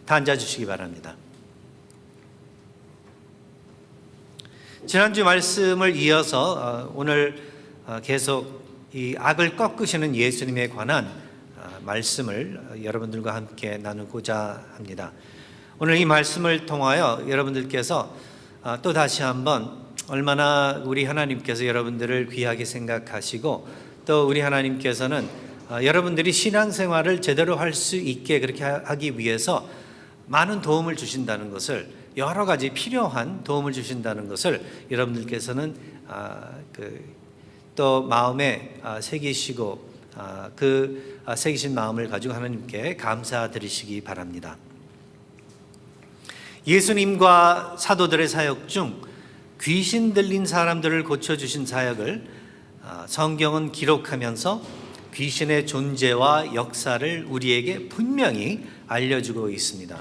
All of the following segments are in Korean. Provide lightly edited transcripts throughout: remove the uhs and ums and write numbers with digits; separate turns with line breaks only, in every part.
다 앉아주시기 바랍니다. 지난주 말씀을 이어서 오늘 계속 이 악을 꺾으시는 예수님에 관한 말씀을 여러분들과 함께 나누고자 합니다. 오늘 이 말씀을 통하여 여러분들께서 또 다시 한번 얼마나 우리 하나님께서 여러분들을 귀하게 생각하시고 또 우리 하나님께서는 여러분들이 신앙생활을 제대로 할 수 있게 그렇게 하기 위해서 많은 도움을 주신다는 것을, 여러 가지 필요한 도움을 주신다는 것을 여러분들께서는 또 마음에 새기시고 그 새기신 마음을 가지고 하나님께 감사드리시기 바랍니다. 예수님과 사도들의 사역 중 귀신 들린 사람들을 고쳐주신 사역을 성경은 기록하면서 귀신의 존재와 역사를 우리에게 분명히 알려주고 있습니다.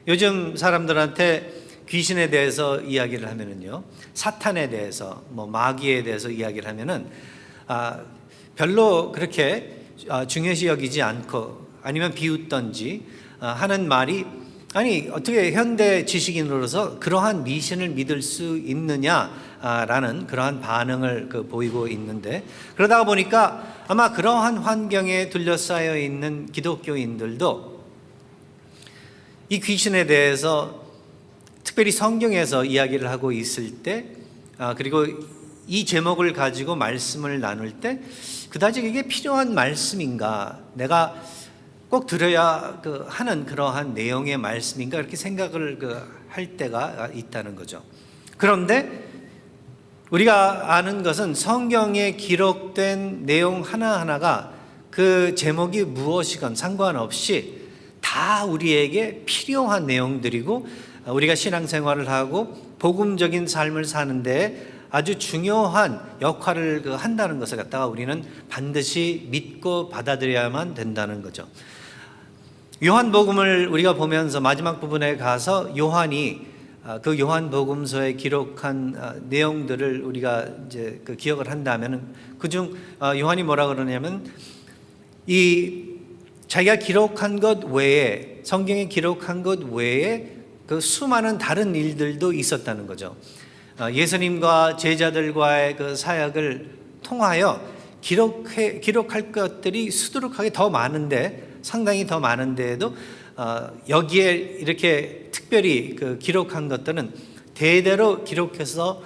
요즘 사람들한테 귀신에 대해서 이야기를 하면은요, 사탄에 대해서, 마귀에 대해서 이야기를 하면은 별로 그렇게 중요시 여기지 않고 아니면 비웃던지 하는 말이, 아니 어떻게 현대 지식인으로서 그러한 미신을 믿을 수 있느냐라는 그러한 반응을 보이고 있는데, 그러다 보니까 아마 그러한 환경에 둘러싸여 있는 기독교인들도 이 귀신에 대해서 특별히 성경에서 이야기를 하고 있을 때, 그리고 이 제목을 가지고 말씀을 나눌 때 그다지 이게 필요한 말씀인가, 내가 꼭 들어야 하는 그러한 내용의 말씀인가, 이렇게 생각을 할 때가 있다는 거죠. 그런데 우리가 아는 것은 성경에 기록된 내용 하나하나가 그 제목이 무엇이건 상관없이 다 우리에게 필요한 내용들이고, 우리가 신앙생활을 하고 복음적인 삶을 사는데 아주 중요한 역할을 한다는 것을 갖다가 우리는 반드시 믿고 받아들여야만 된다는 거죠. 요한복음을 우리가 보면서 마지막 부분에 가서 요한이 그 요한복음서에 기록한 내용들을 우리가 이제 기억을 한다면, 그중 요한이 뭐라 그러냐면, 이 자기가 기록한 것 외에, 성경에 기록한 것 외에 그 수많은 다른 일들도 있었다는 거죠. 예수님과 제자들과의 그 사역을 통하여 기록할 것들이 수두룩하게 더 많은데, 상당히 더 많은데도 여기에 이렇게 특별히 기록한 것들은 대대로 기록해서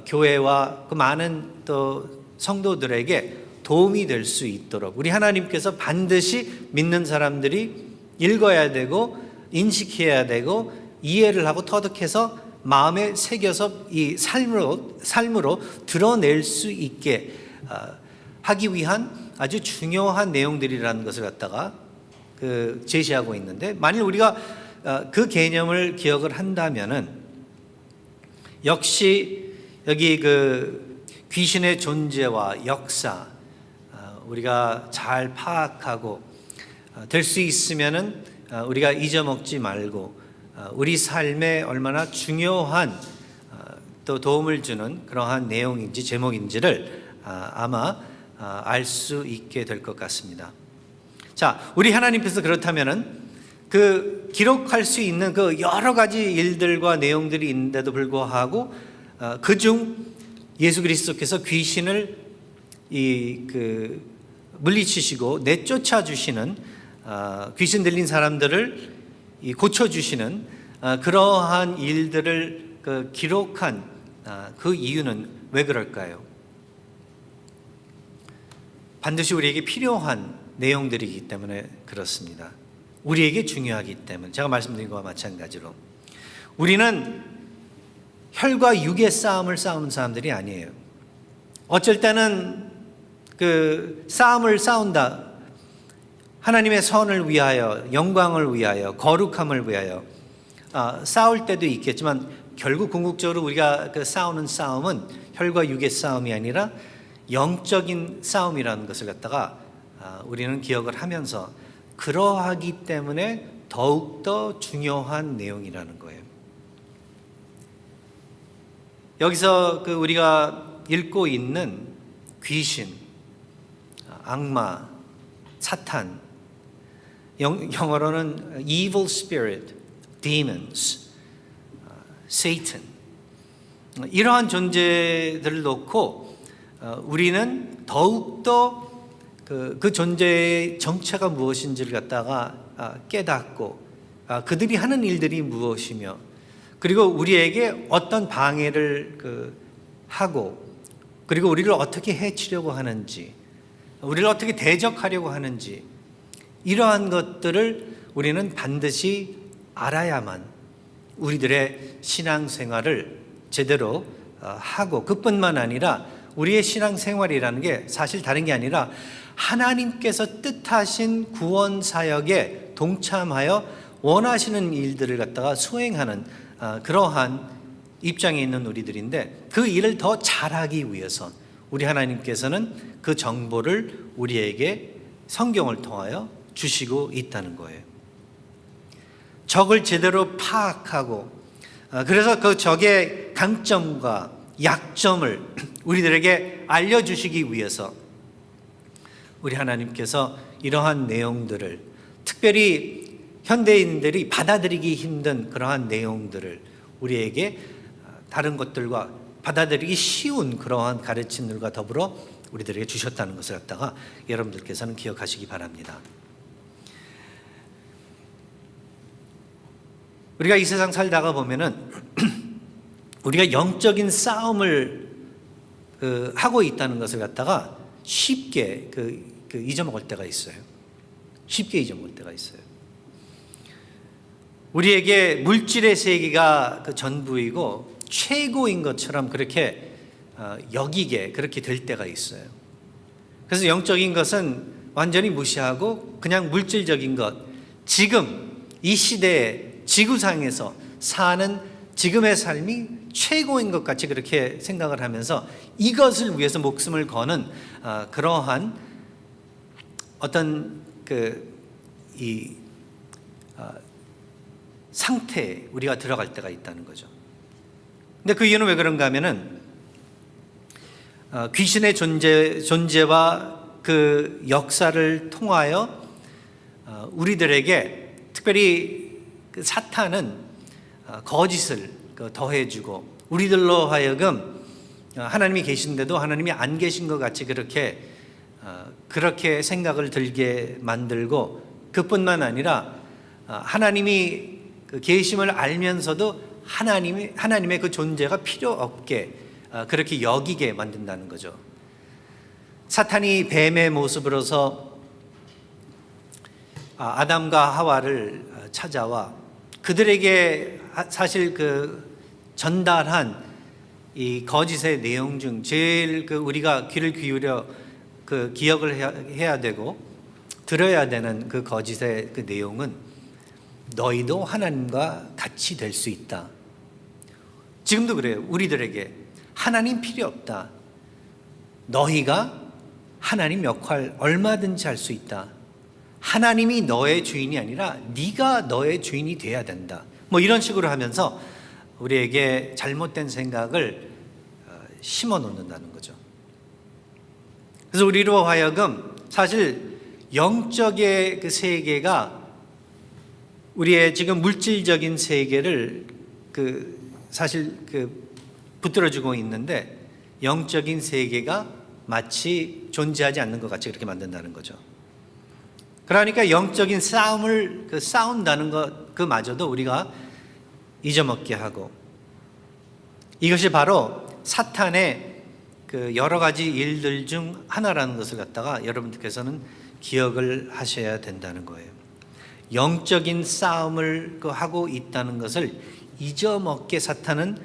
교회와 그 많은 또 성도들에게 도움이 될 수 있도록 우리 하나님께서 반드시 믿는 사람들이 읽어야 되고 인식해야 되고 이해를 하고 터득해서 마음에 새겨서 이 삶으로 드러낼 수 있게 하기 위한 아주 중요한 내용들이라는 것을 갖다가 제시하고 있는데, 만일 우리가 그 개념을 기억을 한다면은 역시 여기 귀신의 존재와 역사 우리가 잘 파악하고 될 수 있으면은 우리가 잊어먹지 말고 우리 삶에 얼마나 중요한 또 도움을 주는 그러한 내용인지 제목인지를 아마 알 수 있게 될 것 같습니다. 자, 우리 하나님께서 그렇다면은 기록할 수 있는 여러 가지 일들과 내용들이 있는데도 불구하고 그중 예수 그리스도께서 귀신을 물리치시고 내쫓아 주시는, 귀신 들린 사람들을 고쳐 주시는 그러한 일들을 기록한 그 이유는 왜 그럴까요? 반드시 우리에게 필요한 내용들이기 때문에 그렇습니다. 우리에게 중요하기 때문에. 제가 말씀드린 것과 마찬가지로 우리는 혈과 육의 싸움을 싸우는 사람들이 아니에요. 어쩔 때는 싸움을 싸운다, 하나님의 선을 위하여, 영광을 위하여, 거룩함을 위하여 싸울 때도 있겠지만, 결국 궁극적으로 우리가 싸우는 싸움은 혈과 육의 싸움이 아니라 영적인 싸움이라는 것을 갖다가 우리는 기억을 하면서, 그러하기 때문에 더욱더 중요한 내용이라는 거예요. 여기서 우리가 읽고 있는 귀신, 악마, 사탄, 영어로는 evil spirit, demons, Satan, 이러한 존재들을 놓고 우리는 더욱더 그 존재의 정체가 무엇인지를 갖다가 깨닫고 그들이 하는 일들이 무엇이며 그리고 우리에게 어떤 방해를 하고 그리고 우리를 어떻게 해치려고 하는지 우리를 어떻게 대적하려고 하는지 이러한 것들을 우리는 반드시 알아야만 우리들의 신앙생활을 제대로 하고 그뿐만 아니라 우리의 신앙생활이라는 게 사실 다른 게 아니라 하나님께서 뜻하신 구원 사역에 동참하여 원하시는 일들을 갖다가 수행하는 그러한 입장에 있는 우리들인데 그 일을 더 잘하기 위해서 우리 하나님께서는 그 정보를 우리에게 성경을 통하여 주시고 있다는 거예요. 적을 제대로 파악하고 그래서 그 적의 강점과 약점을 우리들에게 알려주시기 위해서 우리 하나님께서 이러한 내용들을 특별히 현대인들이 받아들이기 힘든 그러한 내용들을 우리에게 다른 것들과 받아들이기 쉬운 그러한 가르침들과 더불어 우리들에게 주셨다는 것을 갖다가 여러분들께서는 기억하시기 바랍니다. 우리가 이 세상 살다가 보면은 우리가 영적인 싸움을 하고 있다는 것을 갖다가 쉽게 잊어먹을 때가 있어요. 쉽게 잊어먹을 때가 있어요. 우리에게 물질의 세계가 전부이고 최고인 것처럼 그렇게 여기게 그렇게 될 때가 있어요. 그래서 영적인 것은 완전히 무시하고 그냥 물질적인 것, 지금 이 시대에 지구상에서 사는 지금의 삶이 최고인 것 같이 그렇게 생각을 하면서 이것을 위해서 목숨을 거는 그러한 어떤 상태에 우리가 들어갈 때가 있다는 거죠. 근데 그 이유는 왜 그런가 하면은 귀신의 존재와 그 역사를 통하여 우리들에게 특별히 그 사탄은 거짓을 더해주고 우리들로 하여금 하나님이 계신데도 하나님이 안 계신 것 같이 그렇게 생각을 들게 만들고 그뿐만 아니라 하나님이 계심을 알면서도 하나님의 그 존재가 필요 없게 그렇게 여기게 만든다는 거죠. 사탄이 뱀의 모습으로서 아담과 하와를 찾아와 그들에게 사실 전달한 이 거짓의 내용 중 제일 우리가 귀를 기울여 기억을 해야 되고 들어야 되는 그 거짓의 그 내용은 너희도 하나님과 같이 될 수 있다. 지금도 그래요. 우리들에게 하나님 필요 없다. 너희가 하나님 역할 얼마든지 할 수 있다. 하나님이 너의 주인이 아니라 네가 너의 주인이 돼야 된다. 뭐 이런 식으로 하면서 우리에게 잘못된 생각을 심어 놓는다는 거죠. 그래서 우리로 하여금 사실 영적의 그 세계가 우리의 지금 물질적인 세계를 사실 붙들어주고 있는데 영적인 세계가 마치 존재하지 않는 것 같이 그렇게 만든다는 거죠. 그러니까 영적인 싸움을 싸운다는 것 그마저도 우리가 잊어먹게 하고 이것이 바로 사탄의 여러 가지 일들 중 하나라는 것을 갖다가 여러분들께서는 기억을 하셔야 된다는 거예요. 영적인 싸움을 하고 있다는 것을 잊어먹게 사탄은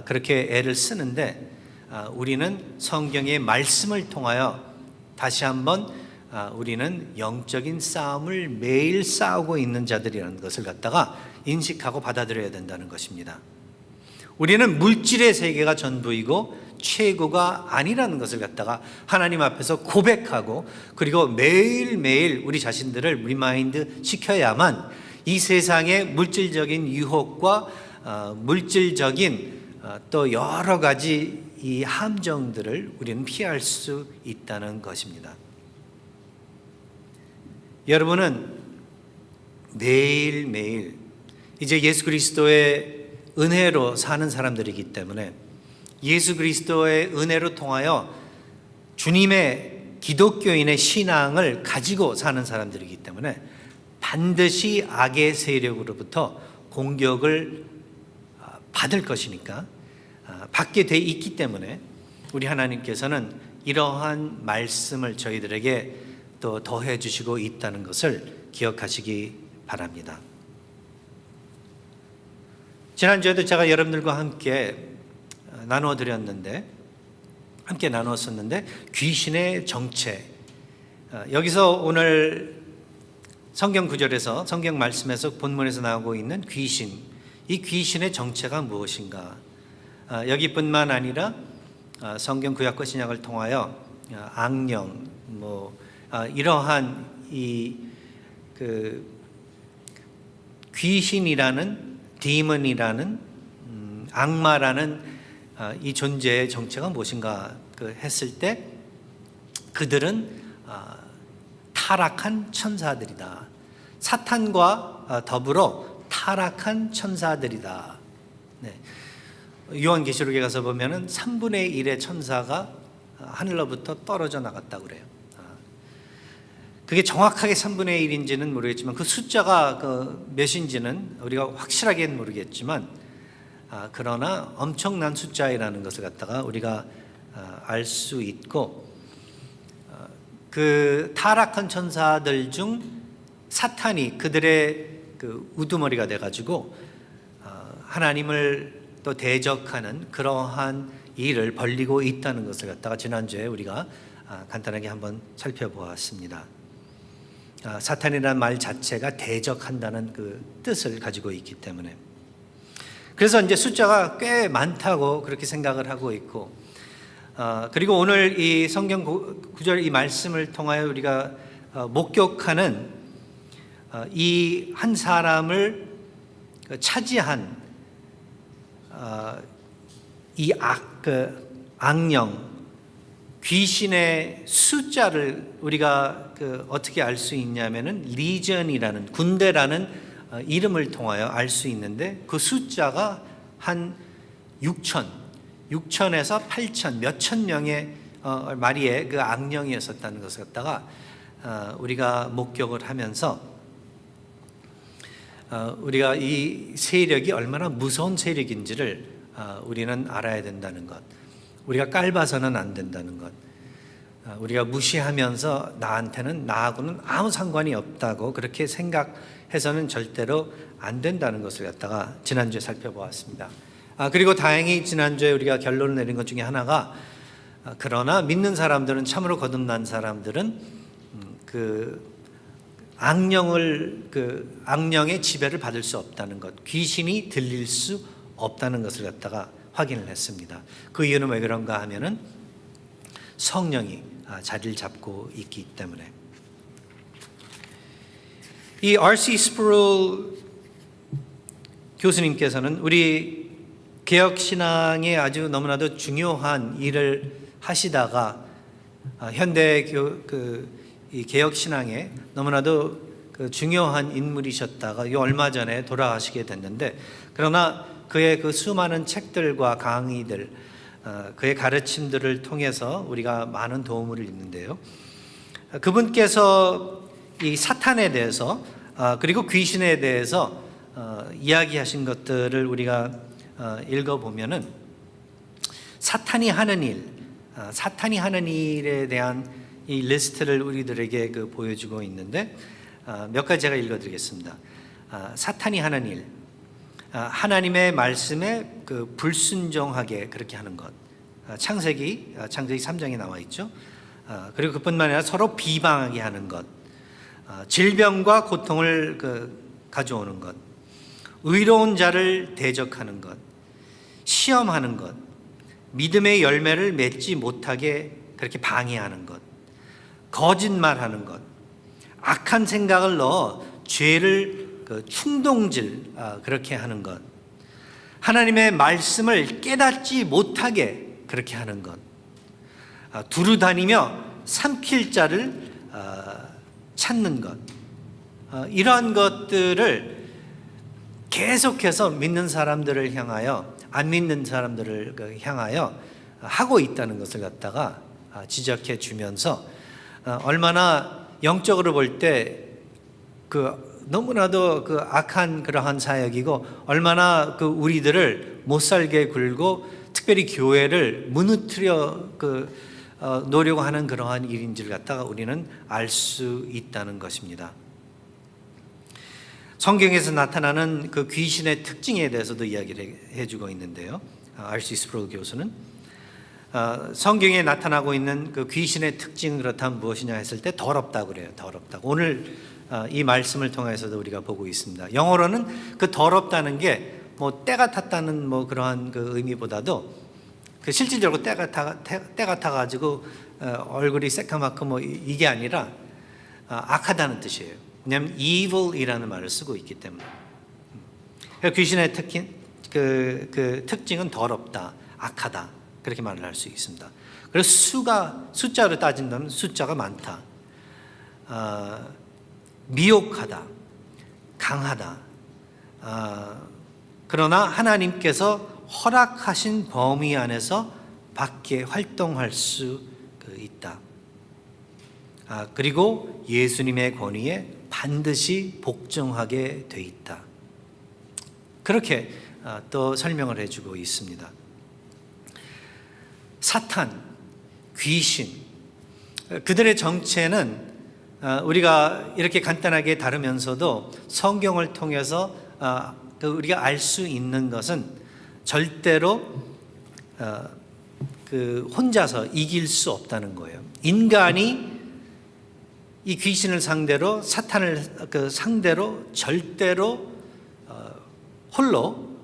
그렇게 애를 쓰는데 우리는 성경의 말씀을 통하여 다시 한번 우리는 영적인 싸움을 매일 싸우고 있는 자들이라는 것을 갖다가 인식하고 받아들여야 된다는 것입니다. 우리는 물질의 세계가 전부이고 최고가 아니라는 것을 갖다가 하나님 앞에서 고백하고 그리고 매일매일 우리 자신들을 리마인드 시켜야만 이 세상의 물질적인 유혹과 물질적인 또 여러 가지 이 함정들을 우리는 피할 수 있다는 것입니다. 여러분은 매일매일 이제 예수 그리스도의 은혜로 사는 사람들이기 때문에 예수 그리스도의 은혜로 통하여 주님의 기독교인의 신앙을 가지고 사는 사람들이기 때문에 반드시 악의 세력으로부터 공격을 받을 것이니까 받게 돼 있기 때문에 우리 하나님께서는 이러한 말씀을 저희들에게 또 더해 주시고 있다는 것을 기억하시기 바랍니다. 지난주에도 제가 여러분들과 함께 함께 나누었었는데 귀신의 정체, 여기서 오늘 성경 구절에서 성경 말씀에서 본문에서 나오고 있는 귀신, 이 귀신의 정체가 무엇인가? 여기뿐만 아니라 성경 구약과 신약을 통하여 악령, 이러한 귀신이라는 디몬이라는 악마라는 이 존재의 정체가 무엇인가 했을 때 그들은 타락한 천사들이다. 사탄과 더불어 타락한 천사들이다. 네. 요한계시록에 가서 보면은 3분의 1의 천사가 하늘로부터 떨어져 나갔다고 그래요. 그게 정확하게 3분의 1인지는 모르겠지만 그 숫자가 몇인지는 우리가 확실하게는 모르겠지만 그러나 엄청난 숫자이라는 것을 갖다가 우리가 알 수 있고, 그 타락한 천사들 중 사탄이 그들의 우두머리가 돼가지고 하나님을 또 대적하는 그러한 일을 벌이고 있다는 것을 갖다가 지난주에 우리가 간단하게 한번 살펴보았습니다. 사탄이라는 말 자체가 대적한다는 그 뜻을 가지고 있기 때문에, 그래서 이제 숫자가 꽤 많다고 그렇게 생각을 하고 있고, 그리고 오늘 이 성경 구절 이 말씀을 통하여 우리가 목격하는 이 한 사람을 차지한 이 악령, 귀신의 숫자를 우리가 어떻게 알 수 있냐면은 리전이라는, 군대라는 이름을 통하여 알 수 있는데, 그 숫자가 한 6천에서 8천, 몇천 명의 마리의 그 악령이었었다는 것을 갖다가 우리가 목격을 하면서 우리가 이 세력이 얼마나 무서운 세력인지를 우리는 알아야 된다는 것, 우리가 깔봐서는 안 된다는 것, 우리가 무시하면서 나하고는 아무 상관이 없다고 그렇게 생각해서는 절대로 안 된다는 것을 갖다가 지난주에 살펴보았습니다. 그리고 다행히 지난주에 우리가 결론을 내린 것 중에 하나가, 그러나 믿는 사람들은, 참으로 거듭난 사람들은 악령의 지배를 받을 수 없다는 것, 귀신이 들릴 수 없다는 것을 갖다가 확인을 했습니다. 그 이유는 왜 그런가 하면은 성령이 자리를 잡고 있기 때문에. 이 R.C. 스프롤 교수님께서는 우리 개혁신앙에 아주 너무나도 중요한 일을 하시다가 현대 이 개혁신앙에 너무나도 중요한 인물이셨다가 얼마 전에 돌아가시게 됐는데, 그러나 그의 수많은 책들과 강의들, 그의 가르침들을 통해서 우리가 많은 도움을 입는데요. 그분께서 이 사탄에 대해서 그리고 귀신에 대해서 이야기하신 것들을 우리가 읽어보면은 사탄이 하는 일에 대한 이 리스트를 우리들에게 보여주고 있는데, 몇 가지 제가 읽어드리겠습니다. 사탄이 하는 일, 하나님의 말씀에 불순종하게 그렇게 하는 것, 창세기 3장에 나와 있죠. 그리고 그뿐만 아니라 서로 비방하게 하는 것, 질병과 고통을 가져오는 것, 의로운 자를 대적하는 것, 시험하는 것, 믿음의 열매를 맺지 못하게 그렇게 방해하는 것, 거짓말하는 것, 악한 생각을 넣어 죄를 충동질 그렇게 하는 것, 하나님의 말씀을 깨닫지 못하게 그렇게 하는 것, 두루다니며 삼킬 자를 찾는 것, 이러한 것들을 계속해서 믿는 사람들을 향하여 안 믿는 사람들을 향하여 하고 있다는 것을 갖다가 지적해 주면서 얼마나 영적으로 볼 때 너무나도 악한 그러한 사역이고 얼마나 우리들을 못 살게 굴고 특별히 교회를 무너뜨려 놓으려고 하는 그러한 일인지를 갖다가 우리는 알 수 있다는 것입니다. 성경에서 나타나는 그 귀신의 특징에 대해서도 이야기를 해주고 있는데요. R.C. 스프롤 교수는 성경에 나타나고 있는 그 귀신의 특징 그렇다면 무엇이냐 했을 때 더럽다고 그래요. 더럽다고. 오늘 이 말씀을 통해서도 우리가 보고 있습니다. 영어로는 그 더럽다는 게 뭐 때가 탔다는 뭐 그러한 그 의미보다도 실질적으로 때가 타가지고 얼굴이 새까맣고 뭐 이게 아니라 악하다는 뜻이에요. 왜냐하면 evil이라는 말을 쓰고 있기 때문에. 귀신의 그 특징은 더럽다, 악하다 그렇게 말을 할 수 있습니다. 그래서 숫자로 따진다면 숫자가 많다, 미혹하다, 강하다. 그러나 하나님께서 허락하신 범위 안에서 밖에 활동할 수 있다. 그리고 예수님의 권위에 반드시 복종하게 돼 있다. 그렇게 또 설명을 해주고 있습니다. 사탄, 귀신, 그들의 정체는 우리가 이렇게 간단하게 다루면서도 성경을 통해서 우리가 알 수 있는 것은 절대로 혼자서 이길 수 없다는 거예요. 인간이 이 귀신을 상대로 사탄을 상대로 절대로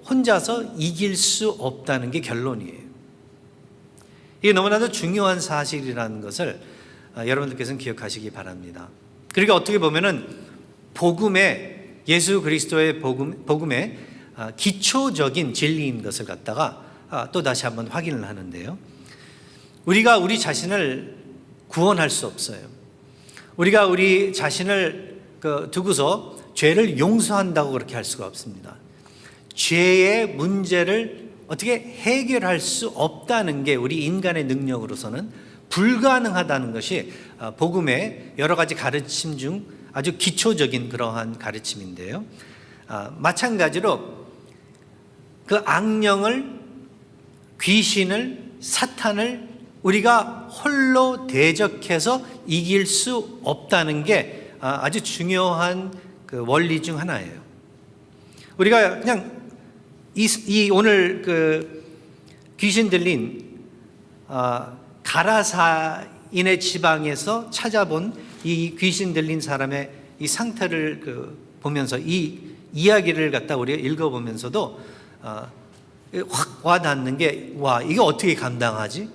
혼자서 이길 수 없다는 게 결론이에요. 이게 너무나도 중요한 사실이라는 것을 여러분들께서는 기억하시기 바랍니다. 그러니까 어떻게 보면은 복음의 예수 그리스도의 복음의 기초적인 진리인 것을 갖다가 또 다시 한번 확인을 하는데요. 우리가 우리 자신을 구원할 수 없어요. 우리가 우리 자신을 두고서 죄를 용서한다고 그렇게 할 수가 없습니다. 죄의 문제를 어떻게 해결할 수 없다는 게 우리 인간의 능력으로서는 불가능하다는 것이 복음의 여러 가지 가르침 중 아주 기초적인 그러한 가르침인데요. 마찬가지로 그 악령을, 귀신을, 사탄을 우리가 홀로 대적해서 이길 수 없다는 게 아주 중요한 그 원리 중 하나예요. 우리가 그냥 오늘 귀신 들린 가라사인의 지방에서 찾아본 이 귀신 들린 사람의 이 상태를 보면서 이 이야기를 갖다 우리가 읽어보면서도 확 와닿는 게, 와, 이게 어떻게 감당하지?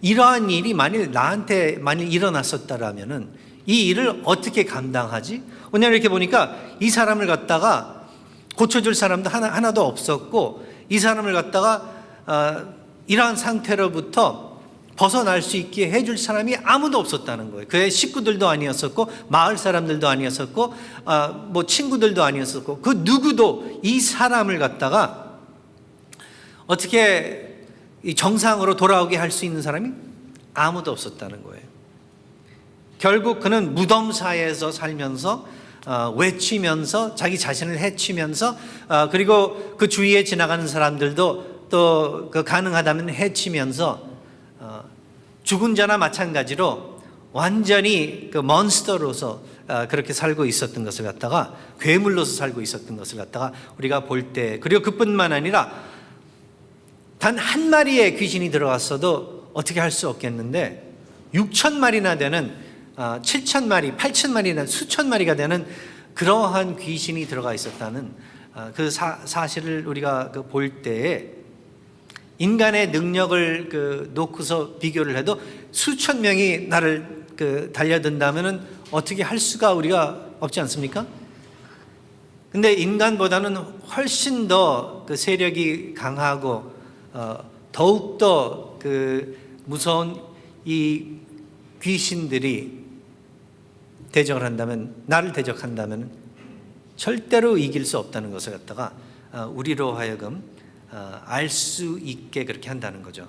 이러한 일이 나한테 일어났었다라면은 이 일을 어떻게 감당하지? 왜냐하면 이렇게 보니까 이 사람을 갖다가 고쳐줄 사람도 하나도 없었고, 이 사람을 갖다가 이러한 상태로부터 벗어날 수 있게 해줄 사람이 아무도 없었다는 거예요. 그의 식구들도 아니었었고, 마을 사람들도 아니었었고, 뭐 친구들도 아니었었고, 그 누구도 이 사람을 갖다가 어떻게 정상으로 돌아오게 할 수 있는 사람이 아무도 없었다는 거예요. 결국 그는 무덤사에서 살면서 외치면서 자기 자신을 해치면서 그리고 그 주위에 지나가는 사람들도 또 가능하다면 해치면서 죽은 자나 마찬가지로 완전히 몬스터로서 그렇게 살고 있었던 것을 갖다가, 괴물로서 살고 있었던 것을 갖다가 우리가 볼 때, 그리고 그뿐만 아니라 단 한 마리의 귀신이 들어왔어도 어떻게 할 수 없겠는데 6,000마리나 되는 7,000마리, 8,000마리나 수천 마리가 되는 그러한 귀신이 들어가 있었다는 그 사실을 우리가 볼 때에 인간의 능력을 놓고서 비교를 해도 수천 명이 나를 달려든다면은 어떻게 할 수가 우리가 없지 않습니까? 근데 인간보다는 훨씬 더 세력이 강하고 더욱더 무서운 이 귀신들이 대적을 한다면, 나를 대적한다면 절대로 이길 수 없다는 것을 갖다가 우리로 하여금 알 수 있게 그렇게 한다는 거죠.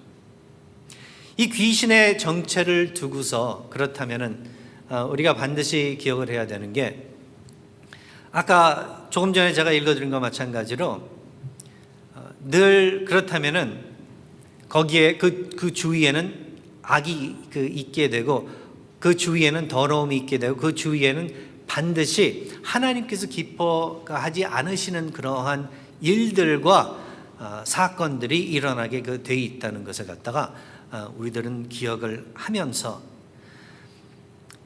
이 귀신의 정체를 두고서 그렇다면은 우리가 반드시 기억을 해야 되는 게, 아까 조금 전에 제가 읽어드린 것과 마찬가지로 늘 그렇다면은 거기에 그 주위에는 악이 있게 되고, 그 주위에는 더러움이 있게 되고, 그 주위에는 반드시 하나님께서 기뻐하지 않으시는 그러한 일들과 사건들이 일어나게 돼 있다는 것을 갖다가 우리들은 기억을 하면서,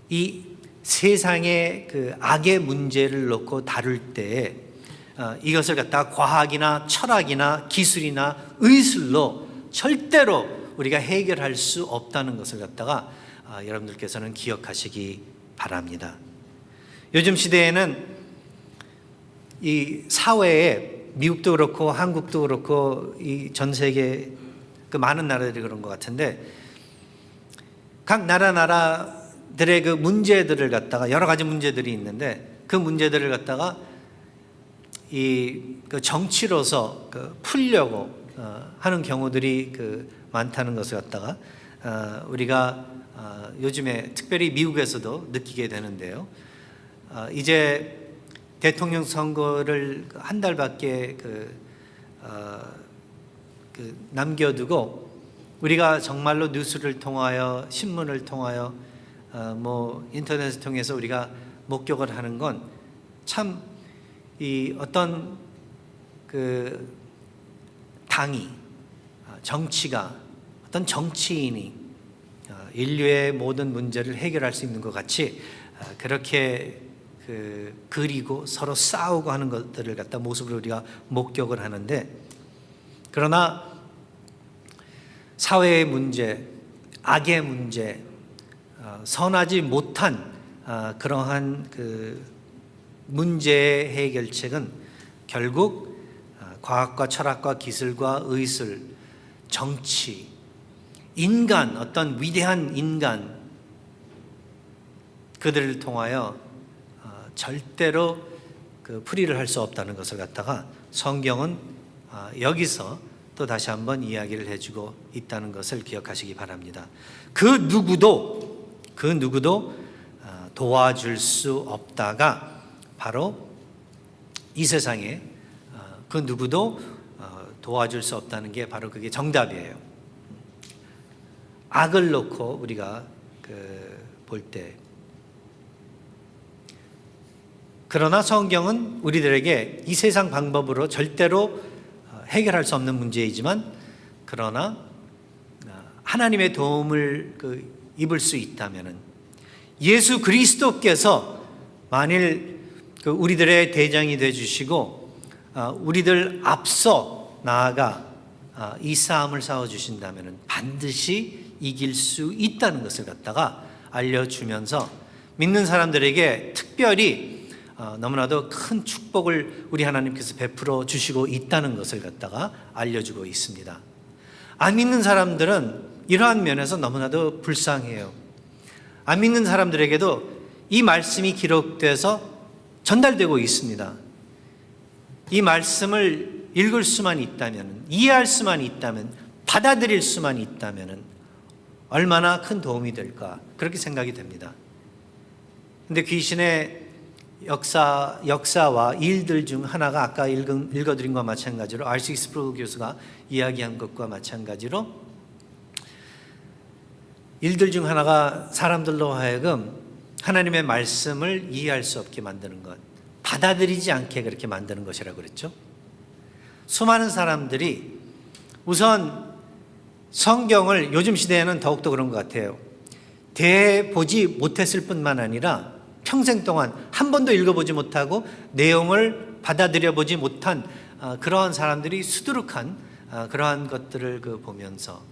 이 세상의 그 악의 문제를 놓고 다룰 때에 이것을 갖다가 과학이나 철학이나 기술이나 의술로 절대로 우리가 해결할 수 없다는 것을 갖다가 여러분들께서는 기억하시기 바랍니다. 요즘 시대에는 이 사회에, 미국도 그렇고 한국도 그렇고 이 전 세계 그 많은 나라들이 그런 것 같은데, 각 나라들의 그 문제들을 갖다가, 여러 가지 문제들이 있는데 그 문제들을 갖다가 그 정치로서 풀려고 하는 경우들이 많다는 것을 갖다가 우리가 요즘에 특별히 미국에서도 느끼게 되는데요. 이제 대통령 선거를 한 달밖에 남겨두고 우리가 정말로 뉴스를 통하여, 신문을 통하여, 인터넷을 통해서 우리가 목격을 하는 건, 참 이 어떤 당이, 정치가, 어떤 정치인이 인류의 모든 문제를 해결할 수 있는 것 같이 그렇게 그리고 서로 싸우고 하는 것들을 갖다 모습으로 우리가 목격을 하는데, 그러나 사회의 문제, 악의 문제, 선하지 못한 그러한 문제의 해결책은 결국 과학과 철학과 기술과 의술, 정치, 인간, 어떤 위대한 인간, 그들을 통하여 절대로 풀이를 할 수 없다는 것을 갖다가 성경은 여기서 또 다시 한번 이야기를 해주고 있다는 것을 기억하시기 바랍니다. 그 누구도 도와줄 수 없다가 바로 이 세상에 그 누구도 도와줄 수 없다는 게 바로 그게 정답이에요. 악을 놓고 우리가 볼 때, 그러나 성경은 우리들에게 이 세상 방법으로 절대로 해결할 수 없는 문제이지만, 그러나 하나님의 도움을 입을 수 있다면은, 예수 그리스도께서 만일 우리들의 대장이 되어 주시고 우리들 앞서 나아가 이 싸움을 싸워 주신다면은 반드시 이길 수 있다는 것을 갖다가 알려주면서, 믿는 사람들에게 특별히 너무나도 큰 축복을 우리 하나님께서 베풀어 주시고 있다는 것을 갖다가 알려주고 있습니다. 안 믿는 사람들은 이러한 면에서 너무나도 불쌍해요. 안 믿는 사람들에게도 이 말씀이 기록돼서 전달되고 있습니다. 이 말씀을 읽을 수만 있다면, 이해할 수만 있다면, 받아들일 수만 있다면 얼마나 큰 도움이 될까, 그렇게 생각이 됩니다. 그런데 귀신의 역사와 일들 중 하나가 아까 읽어드린 것과 마찬가지로, R.C. 스프로그 교수가 이야기한 것과 마찬가지로, 일들 중 하나가 사람들로 하여금 하나님의 말씀을 이해할 수 없게 만드는 것, 받아들이지 않게 그렇게 만드는 것이라고 그랬죠. 수많은 사람들이 우선 성경을, 요즘 시대에는 더욱더 그런 것 같아요, 대보지 못했을 뿐만 아니라 평생 동안 한 번도 읽어보지 못하고 내용을 받아들여 보지 못한 그러한 사람들이 수두룩한 그러한 것들을 보면서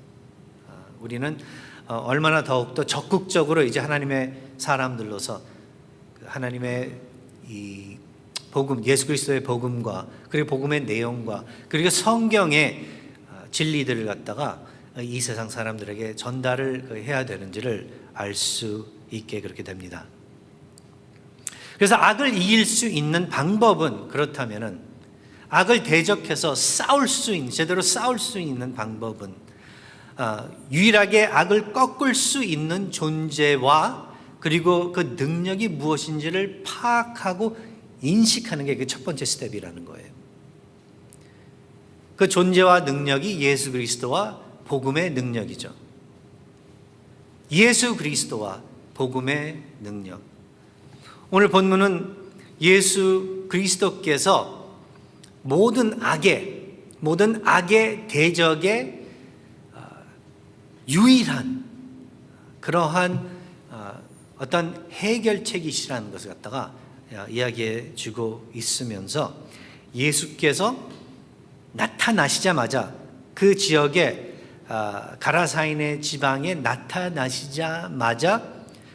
우리는 얼마나 더욱더 적극적으로 이제 하나님의 사람들로서 하나님의 이 복음, 예수 그리스도의 복음과 그리고 복음의 내용과 그리고 성경의 진리들을 갖다가 이 세상 사람들에게 전달을 해야 되는지를 알 수 있게 그렇게 됩니다. 그래서 악을 이길 수 있는 방법은, 그렇다면은 악을 대적해서 제대로 싸울 수 있는 방법은 유일하게 악을 꺾을 수 있는 존재와 그리고 그 능력이 무엇인지를 파악하고 인식하는 게 그 첫 번째 스텝이라는 거예요. 그 존재와 능력이 예수 그리스도와 복음의 능력이죠. 예수 그리스도와 복음의 능력. 오늘 본문은 예수 그리스도께서 모든 악의 대적의 유일한 그러한 어떤 해결책이시라는 것을 갖다가 이야기해 주고 있으면서, 예수께서 나타나시자마자 그 지역에 가라사인의 지방에 나타나시자마자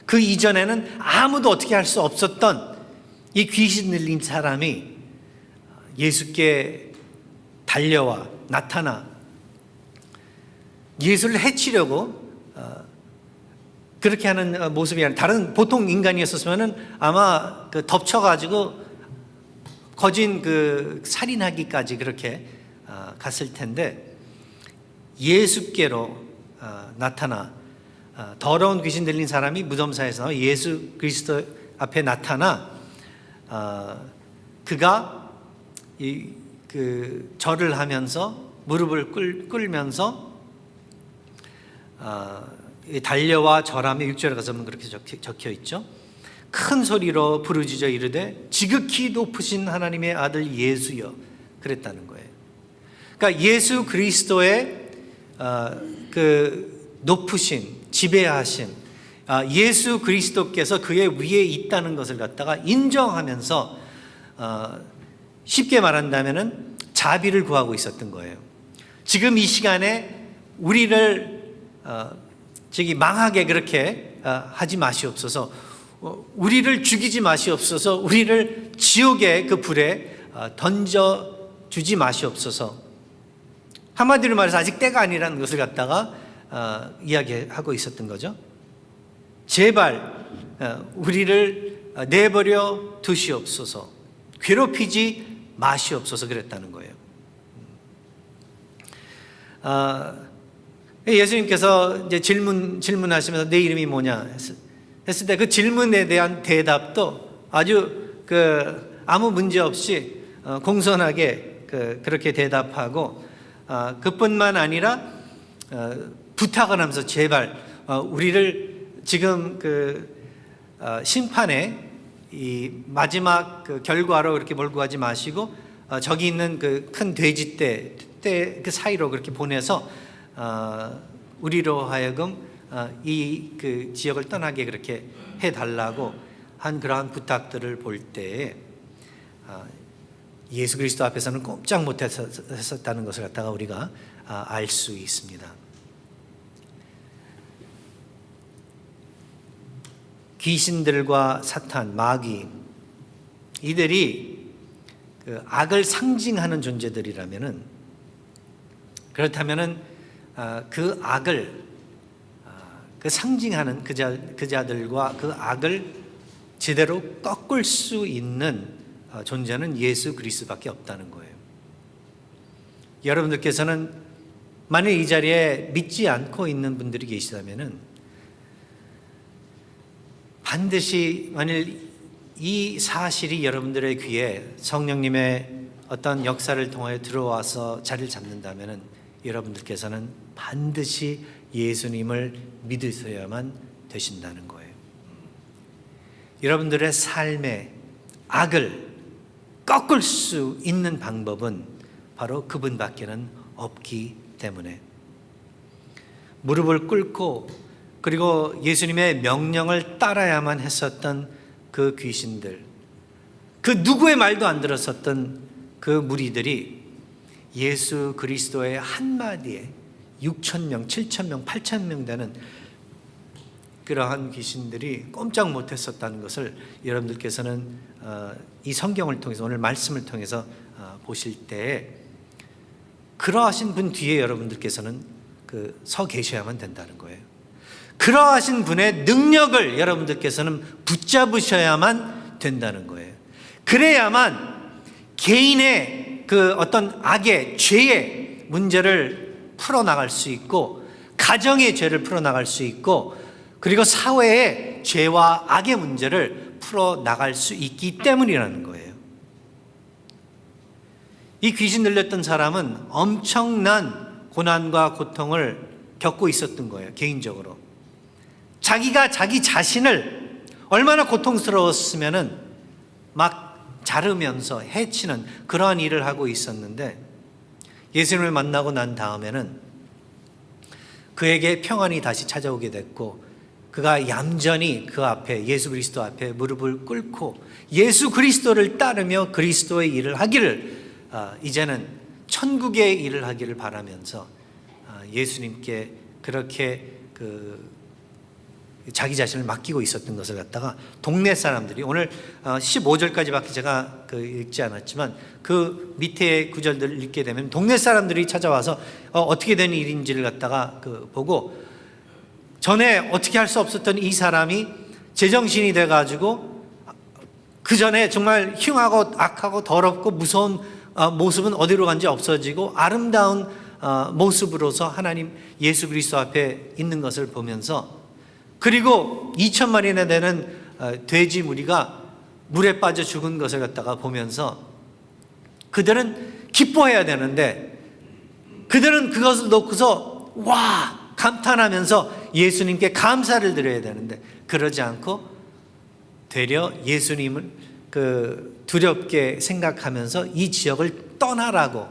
그 이전에는 아무도 어떻게 할 수 없었던 이 귀신 들린 사람이 예수께 달려와 나타나 예수를 해치려고 그렇게 하는 모습이 아니라, 다른 보통 인간이었으면은 아마 그 덮쳐가지고 거진 그 살인하기까지 그렇게 갔을 텐데, 예수께로 나타나 더러운 귀신 들린 사람이 무덤사에서 예수 그리스도 앞에 나타나 그가 그 절을 하면서 무릎을 꿇으면서 달려와 절하며, 6절에 가서 보면 그렇게 적혀 있죠. 큰 소리로 부르짖어 이르되 지극히 높으신 하나님의 아들 예수여, 그랬다는 거예요. 그러니까 예수 그리스도의 그 높으신, 지배하신 예수 그리스도께서 그의 위에 있다는 것을 갖다가 인정하면서 쉽게 말한다면은 자비를 구하고 있었던 거예요. 지금 이 시간에 우리를 망하게 그렇게 하지 마시옵소서, 우리를 죽이지 마시옵소서, 우리를 지옥의 그 불에 던져주지 마시옵소서. 한마디로 말해서 아직 때가 아니라는 것을 갖다가 이야기하고 있었던 거죠. 제발 우리를 내버려 두시옵소서, 괴롭히지 마시옵소서, 그랬다는 거예요. 예수님께서 이제 질문하시면서 내 이름이 뭐냐 했을 때 그 질문에 대한 대답도 아주 아무 문제 없이 공손하게 그렇게 대답하고, 그뿐만 아니라 부탁을 하면서 제발 우리를 지금 심판의 이 마지막 결과로 그렇게 몰고 가지 마시고 저기 있는 그 큰 돼지떼 그 사이로 그렇게 보내서 우리로 하여금 이 지역을 떠나게 그렇게 해달라고 한 그러한 부탁들을 볼 때에 예수 그리스도 앞에서는 꼼짝 못했었다는 것을 갖다가 우리가 알 수 있습니다. 귀신들과 사탄, 마귀, 이들이 악을 상징하는 존재들이라면은, 그렇다면은 그 악을 상징하는 그자들과 그 악을 제대로 꺾을 수 있는 존재는 예수 그리스도밖에 없다는 거예요. 여러분들께서는 만일 이 자리에 믿지 않고 있는 분들이 계시다면은 반드시, 만일 이 사실이 여러분들의 귀에 성령님의 어떤 역사를 통하여 들어와서 자리를 잡는다면은 여러분들께서는 반드시 예수님을 믿으셔야만 되신다는 거예요. 여러분들의 삶의 악을 꺾을 수 있는 방법은 바로 그분밖에는 없기 때문에, 무릎을 꿇고 그리고 예수님의 명령을 따라야만 했었던 그 귀신들, 그 누구의 말도 안 들었었던 그 무리들이 예수 그리스도의 한마디에 6,000명, 7,000명, 8,000명 되는 그러한 귀신들이 꼼짝 못했었다는 것을 여러분들께서는 이 성경을 통해서, 오늘 말씀을 통해서 보실 때 그러하신 분 뒤에 여러분들께서는 서 계셔야만 된다는 거예요. 그러하신 분의 능력을 여러분들께서는 붙잡으셔야만 된다는 거예요. 그래야만 개인의 그 어떤 악의, 죄의 문제를 풀어나갈 수 있고, 가정의 죄를 풀어나갈 수 있고, 그리고 사회의 죄와 악의 문제를 풀어나갈 수 있기 때문이라는 거예요. 이 귀신 들렸던 사람은 엄청난 고난과 고통을 겪고 있었던 거예요. 개인적으로 자기가 자기 자신을 얼마나 고통스러웠으면은 막 자르면서 해치는 그러한 일을 하고 있었는데, 예수님을 만나고 난 다음에는 그에게 평안이 다시 찾아오게 됐고, 그가 얌전히 그 앞에, 예수 그리스도 앞에 무릎을 꿇고 예수 그리스도를 따르며 그리스도의 일을 하기를, 이제는 천국의 일을 하기를 바라면서 예수님께 그렇게 자기 자신을 맡기고 있었던 것을 갖다가 동네 사람들이, 오늘 15절까지밖에 제가 읽지 않았지만 그 밑에 구절들을 읽게 되면 동네 사람들이 찾아와서 어떻게 된 일인지를 갖다가 보고, 전에 어떻게 할 수 없었던 이 사람이 제정신이 돼가지고 그 전에 정말 흉하고 악하고 더럽고 무서운 모습은 어디로 간지 없어지고 아름다운 모습으로서 하나님 예수 그리스도 앞에 있는 것을 보면서, 그리고 2,000마리나 되는 돼지 무리가 물에 빠져 죽은 것을 갖다가 보면서 그들은 기뻐해야 되는데, 그들은 그것을 놓고서 와 감탄하면서 예수님께 감사를 드려야 되는데, 그러지 않고 되려 예수님을 두렵게 생각하면서 이 지역을 떠나라고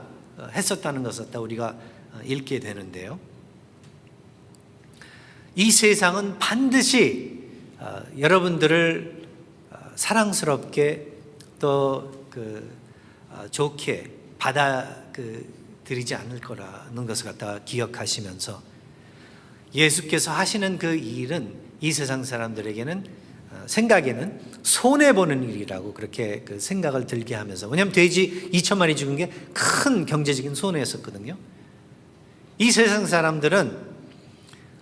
했었다는 것을 우리가 읽게 되는데요. 이 세상은 반드시 여러분들을 사랑스럽게 또 좋게 받아들이지 않을 거라는 것을 갖다가 기억하시면서, 예수께서 하시는 그 일은 이 세상 사람들에게는 생각에는 손해보는 일이라고 그렇게 생각을 들게 하면서, 왜냐하면 돼지 2,000마리 죽은 게 큰 경제적인 손해였었거든요. 이 세상 사람들은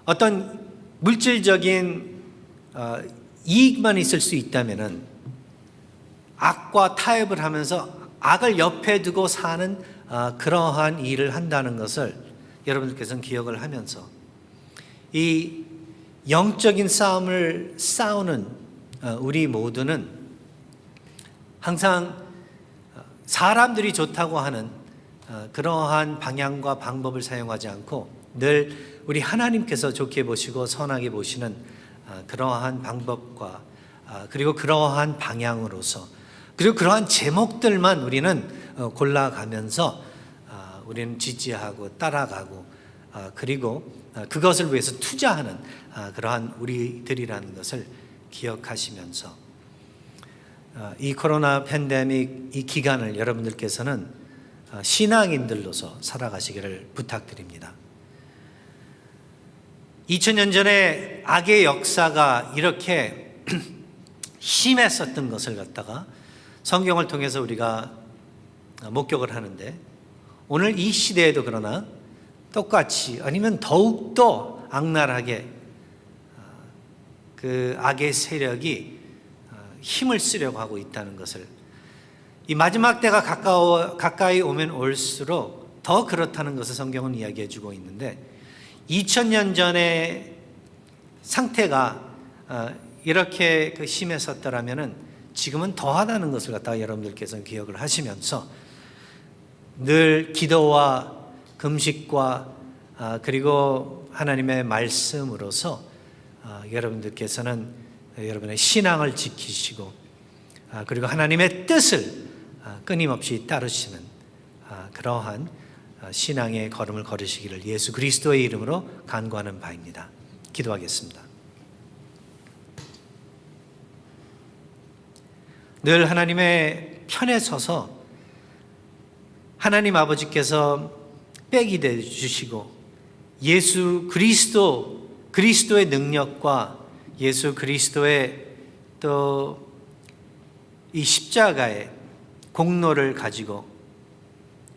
어떤 물질적인 이익만 있을 수 있다면은 악과 타협을 하면서 악을 옆에 두고 사는 그러한 일을 한다는 것을 여러분들께서는 기억을 하면서, 이 영적인 싸움을 싸우는 우리 모두는 항상 사람들이 좋다고 하는 그러한 방향과 방법을 사용하지 않고 늘 우리 하나님께서 좋게 보시고 선하게 보시는 그러한 방법과 그리고 그러한 방향으로서, 그리고 그러한 제목들만 우리는 골라가면서 우리는 지지하고 따라가고, 그리고 그것을 위해서 투자하는 그러한 우리들이라는 것을 기억하시면서, 이 코로나 팬데믹 이 기간을 여러분들께서는 신앙인들로서 살아가시기를 부탁드립니다. 2000년 전에 악의 역사가 이렇게 심했었던 것을 갖다가 성경을 통해서 우리가 목격을 하는데, 오늘 이 시대에도 그러나 똑같이 아니면 더욱더 악랄하게 그 악의 세력이 힘을 쓰려고 하고 있다는 것을, 이 마지막 때가 가까이 오면 올수록 더 그렇다는 것을 성경은 이야기해 주고 있는데, 2000년 전의 상태가 이렇게 심했었더라면 지금은 더하다는 것을 갖다가 여러분들께서 기억을 하시면서, 늘 기도와 금식과 그리고 하나님의 말씀으로서 여러분들께서는 여러분의 신앙을 지키시고, 그리고 하나님의 뜻을 끊임없이 따르시는 그러한 신앙의 걸음을 걸으시기를 예수 그리스도의 이름으로 간구하는 바입니다. 기도하겠습니다. 늘 하나님의 편에 서서 하나님 아버지께서 백이 되어 주시고, 예수 그리스도의 능력과 예수 그리스도의 또 이 십자가의 공로를 가지고,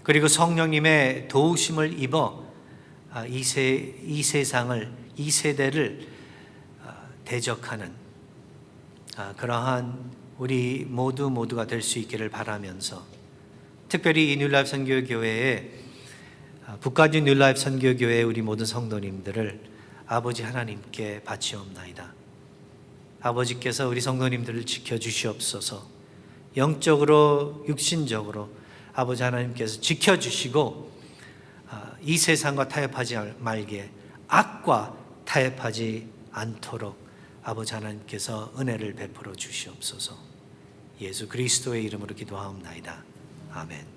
그리고 성령님의 도우심을 입어 이 세상을, 이 세대를 대적하는 그러한 우리 모두가 될 수 있기를 바라면서, 특별히 이 뉴라이프 선교교회에 북가주 뉴라이프 선교교회 우리 모든 성도님들을 아버지 하나님께 바치옵나이다. 아버지께서 우리 성도님들을 지켜주시옵소서. 영적으로 육신적으로 아버지 하나님께서 지켜주시고 이 세상과 타협하지 말게, 악과 타협하지 않도록 아버지 하나님께서 은혜를 베풀어 주시옵소서. 예수 그리스도의 이름으로 기도하옵나이다. 아멘.